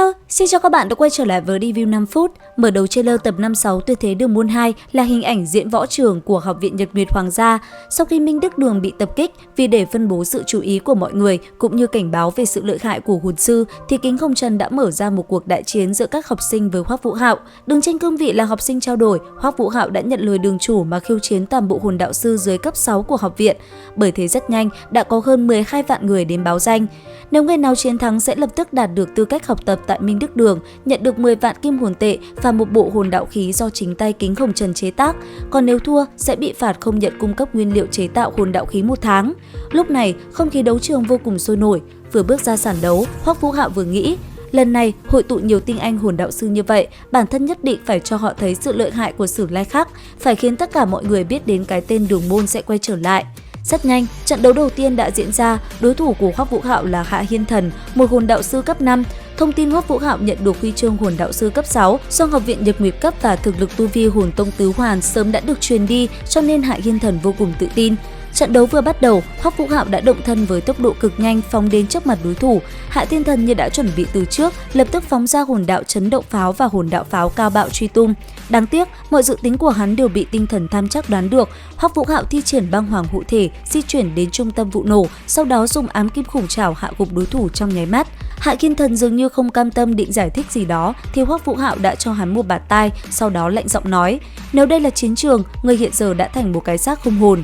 Hello, xin chào các bạn đã quay trở lại với review 5 phút. Mở đầu trailer tập 56 Tuyệt thế đường môn 2 là hình ảnh diễn võ trường của Học viện Nhật Nguyệt Hoàng gia. Sau khi Minh Đức Đường bị tập kích, vì để phân bố sự chú ý của mọi người cũng như cảnh báo về sự lợi hại của hồn sư, thì Kính Hồng Trần đã mở ra một cuộc đại chiến giữa các học sinh với Hoắc Vũ Hạo. Đứng trên cương vị là học sinh trao đổi, Hoắc Vũ Hạo đã nhận lời đường chủ mà khiêu chiến toàn bộ hồn đạo sư dưới cấp 6 của học viện. Bởi thế rất nhanh đã có hơn 12 vạn người đến báo danh. Nếu người nào chiến thắng sẽ lập tức đạt được tư cách học tập tại Minh Đức Đường, nhận được 10 vạn kim hồn tệ và một bộ hồn đạo khí do chính tay Kính Hồng Trần chế tác. Còn nếu thua sẽ bị phạt không nhận cung cấp nguyên liệu chế tạo hồn đạo khí 1 tháng. Lúc này, không khí đấu trường vô cùng sôi nổi. Vừa bước ra sàn đấu, Hoắc Vũ Hạo vừa nghĩ, lần này hội tụ nhiều tinh anh hồn đạo sư như vậy, bản thân nhất định phải cho họ thấy sự lợi hại của Sử Lai Khắc, phải khiến tất cả mọi người biết đến cái tên Đường Môn sẽ quay trở lại. Rất nhanh, trận đấu đầu tiên đã diễn ra, đối thủ của Hoắc Vũ Hạo là Hạ Hiên Thần, một hồn đạo sư cấp 5. Thông tin Hoắc Vũ Hạo nhận được huy chương hồn đạo sư cấp 6 do Học viện Nhật Nguyệt cấp và thực lực tu vi hồn tông tứ hoàn sớm đã được truyền đi, cho nên Hạ Hiên Thần vô cùng tự tin. Trận đấu vừa bắt đầu, Hoắc Vũ Hạo đã động thân với tốc độ cực nhanh phóng đến trước mặt đối thủ. Hạ Thiên Thần như đã chuẩn bị từ trước, lập tức phóng ra hồn đạo chấn động pháo và hồn đạo pháo cao bạo truy tung. Đáng tiếc, mọi dự tính của hắn đều bị tinh thần tham chắc đoán được. Hoắc Vũ Hạo thi triển băng hoàng hộ thể, di chuyển đến trung tâm vụ nổ, sau đó dùng ám kim khủng trảo hạ gục đối thủ trong nháy mắt. Hạ Thiên Thần dường như không cam tâm định giải thích gì đó, thì Hoắc Vũ Hạo đã cho hắn một bạt tai, sau đó lạnh giọng nói: "Nếu đây là chiến trường, người hiện giờ đã thành một cái xác không hồn."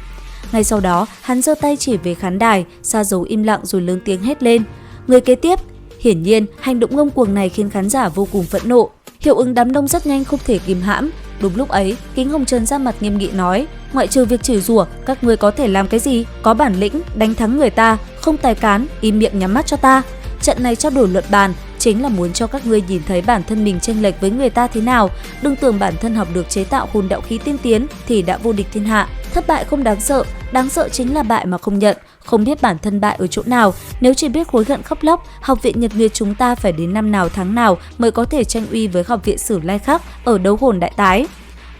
Ngay sau đó, hắn giơ tay chỉ về khán đài, ra dấu im lặng rồi lớn tiếng hét lên: "Người kế tiếp!" Hiển nhiên, hành động ngông cuồng này khiến khán giả vô cùng phẫn nộ. Hiệu ứng đám đông rất nhanh không thể kìm hãm. Đúng lúc ấy, Kính Hồng Trần ra mặt nghiêm nghị nói: "Ngoại trừ việc chửi rủa, các ngươi có thể làm cái gì? Có bản lĩnh, đánh thắng người ta, không tài cán, im miệng nhắm mắt cho ta." Trận này trao đổi luận bàn chính là muốn cho các ngươi nhìn thấy bản thân mình chênh lệch với người ta thế nào. Đừng tưởng bản thân học được chế tạo hồn đạo khí tiên tiến thì đã vô địch thiên hạ. Thất bại không đáng sợ chính là bại mà không nhận, không biết bản thân bại ở chỗ nào. Nếu chỉ biết hối hận khóc lóc, Học viện Nhật Nguyệt chúng ta phải đến năm nào tháng nào mới có thể tranh uy với Học viện Sử Lai Khắc ở đấu hồn đại tái."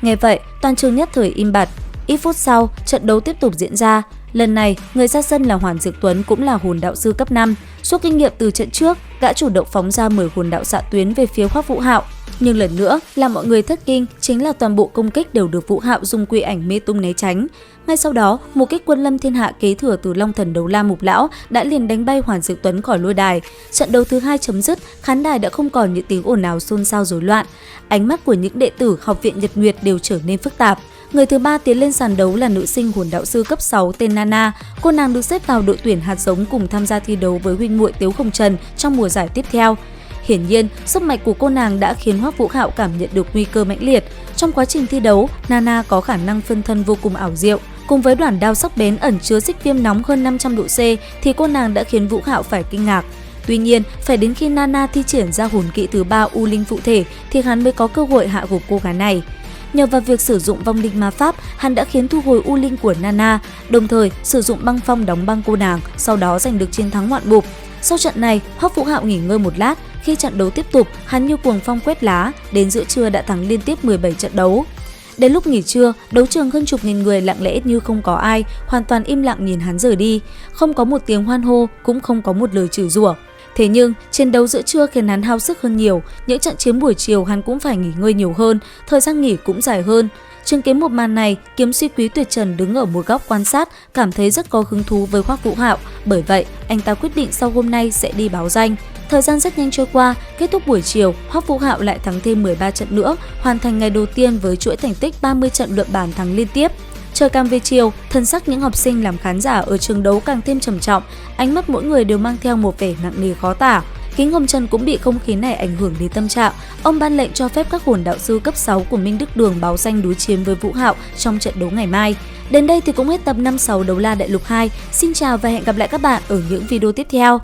Nghe vậy, toàn trường nhất thời im bặt. Ít phút sau, trận đấu tiếp tục diễn ra. Lần này, người ra sân là Hoàn Dược Tuấn, cũng là hồn đạo sư cấp 5. Rút kinh nghiệm từ trận trước, gã chủ động phóng ra 10 hồn đạo xạ tuyến về phía Hoắc Vũ Hạo. Nhưng lần nữa, làm mọi người thất kinh chính là toàn bộ công kích đều được Vũ Hạo dùng quỷ ảnh mê tung né tránh. Ngay sau đó, một kích quân lâm thiên hạ kế thừa từ Long Thần Đấu La Mục Lão đã liền đánh bay Hoàn Dược Tuấn khỏi lôi đài. Trận đấu thứ 2 chấm dứt, khán đài đã không còn những tiếng ồn ào xôn xao rối loạn. Ánh mắt của những đệ tử Học viện Nhật Nguyệt đều trở nên phức tạp. Người thứ 3 tiến lên sàn đấu là nữ sinh hồn đạo sư cấp 6 tên Nana. Cô nàng được xếp vào đội tuyển hạt giống cùng tham gia thi đấu với huynh muội Tiếu Hồng Trần trong mùa giải tiếp theo. Hiển nhiên, sức mạnh của cô nàng đã khiến Hoắc Vũ Hạo cảm nhận được nguy cơ mãnh liệt. Trong quá trình thi đấu, Nana có khả năng phân thân vô cùng ảo diệu. Cùng với đoạn đao sắc bén ẩn chứa xích viêm nóng hơn 500 độ C thì cô nàng đã khiến Vũ Hạo phải kinh ngạc. Tuy nhiên, phải đến khi Nana thi triển ra hồn kỹ thứ 3 U Linh phụ thể thì hắn mới có cơ hội hạ gục cô gái này. Nhờ vào việc sử dụng vong linh ma pháp, hắn đã khiến thu hồi U Linh của Nana, đồng thời sử dụng băng phong đóng băng cô nàng, sau đó giành được chiến thắng ngoạn mục. Sau trận này, Hoắc Vũ Hạo nghỉ ngơi một lát, khi trận đấu tiếp tục, hắn như cuồng phong quét lá, đến giữa trưa đã thắng liên tiếp 17 trận đấu. Đến lúc nghỉ trưa, đấu trường hơn chục nghìn người lặng lẽ như không có ai, hoàn toàn im lặng nhìn hắn rời đi, không có một tiếng hoan hô, cũng không có một lời chửi rủa. Thế nhưng, chiến đấu giữa trưa khiến hắn hao sức hơn nhiều, những trận chiến buổi chiều hắn cũng phải nghỉ ngơi nhiều hơn, thời gian nghỉ cũng dài hơn. Chứng kiến một màn này, Kiếm Suy Quý Tuyệt Trần đứng ở một góc quan sát, cảm thấy rất có hứng thú với Hoắc Vũ Hạo, bởi vậy anh ta quyết định sau hôm nay sẽ đi báo danh. Thời gian rất nhanh trôi qua, kết thúc buổi chiều, Hoắc Vũ Hạo lại thắng thêm 13 trận nữa, hoàn thành ngày đầu tiên với chuỗi thành tích 30 trận luận bàn thắng liên tiếp. Trời càng về chiều, thân sắc những học sinh làm khán giả ở trường đấu càng thêm trầm trọng, ánh mắt mỗi người đều mang theo một vẻ nặng nề khó tả. Kính Hồng Trần cũng bị không khí này ảnh hưởng đến tâm trạng. Ông ban lệnh cho phép các hồn đạo sư cấp 6 của Minh Đức Đường báo danh đối chiến với Vũ Hạo trong trận đấu ngày mai. Đến đây thì cũng hết tập 56 Đấu La Đại Lục 2. Xin chào và hẹn gặp lại các bạn ở những video tiếp theo.